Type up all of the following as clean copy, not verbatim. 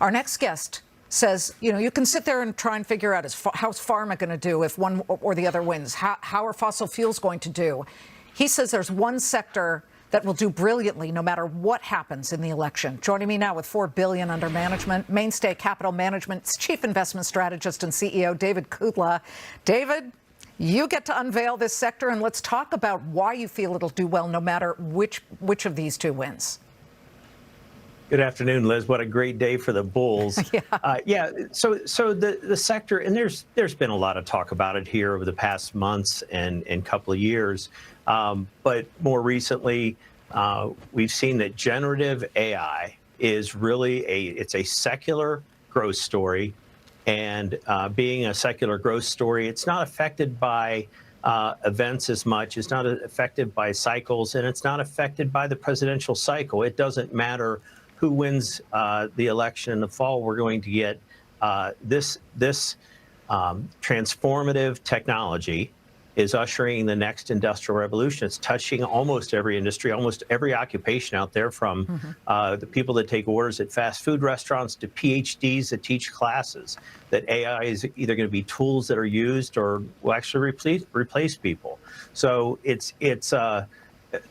Our next guest says, you know, you can sit there and try and figure out how's pharma going to do if one or the other wins? How are fossil fuels going to do? He says there's one sector that will do brilliantly no matter what happens in the election. Joining me now with $4 billion under management, Mainstay Capital Management's Chief Investment Strategist and CEO, David Kudla. David, you get to unveil this sector, and let's talk about why you feel it'll do well no matter which of these two wins. Good afternoon, Liz. What a great day for the bulls. Yeah. So the sector, and there's been a lot of talk about it here over the past months and couple of years. But more recently, we've seen that generative AI is really it's a secular growth story. And being a secular growth story, it's not affected by events as much. It's not affected by cycles, and it's not affected by the presidential cycle. It doesn't matter who wins the election in the fall. We're going to get this transformative technology is ushering the next industrial revolution. It's touching almost every industry, almost every occupation out there, from the people that take orders at fast food restaurants to PhDs that teach classes, that AI is either going to be tools that are used or will actually replace people. So the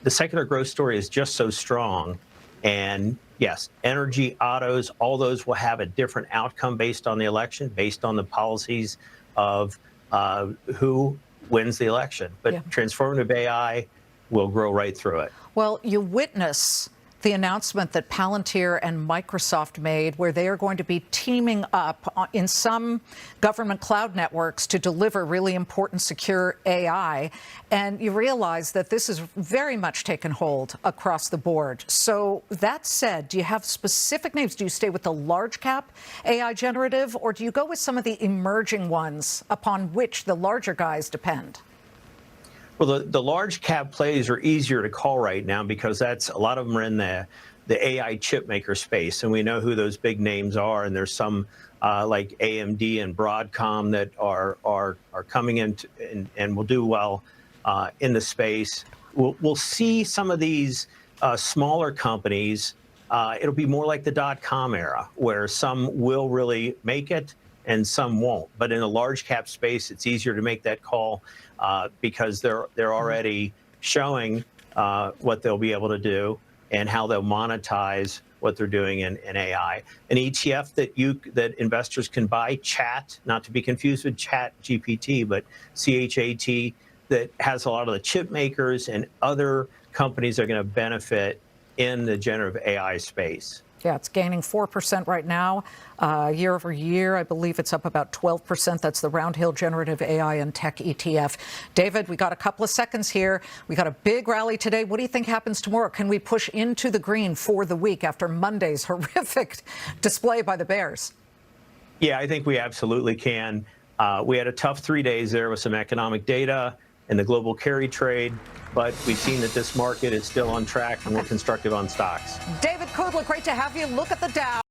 secular growth story is just so strong. And yes, energy, autos, all those will have a different outcome based on the election, based on the policies of who wins the election. But transformative AI will grow right through it. Well, you witness the announcement that Palantir and Microsoft made, where they are going to be teaming up in some government cloud networks to deliver really important, secure AI. And you realize that this has very much taken hold across the board. So that said, do you have specific names? Do you stay with the large cap AI generative, or do you go with some of the emerging ones upon which the larger guys depend? Well, the large cap plays are easier to call right now because a lot of them are in the AI chip maker space, and we know who those big names are. And there's some like AMD and Broadcom that are coming in and will do well in the space. We'll see some of these smaller companies. It'll be more like the .com era, where some will really make it and some won't. But in a large cap space, it's easier to make that call because they're already showing what they'll be able to do and how they'll monetize what they're doing in AI. An ETF that investors can buy, Chat, not to be confused with Chat GPT, but CHAT, that has a lot of the chip makers and other companies that are going to benefit in the generative AI space. Yeah, it's gaining 4% right now. Year over year, I believe it's up about 12%. That's the Round Hill Generative AI and Tech ETF. David, we got a couple of seconds here. We got a big rally today. What do you think happens tomorrow? Can we push into the green for the week after Monday's horrific display by the Bears? Yeah, I think we absolutely can. We had a tough 3 days there with some economic data and the global carry trade, but we've seen that this market is still on track and we're constructive on stocks. David Kudla, great to have you. Look at the Dow.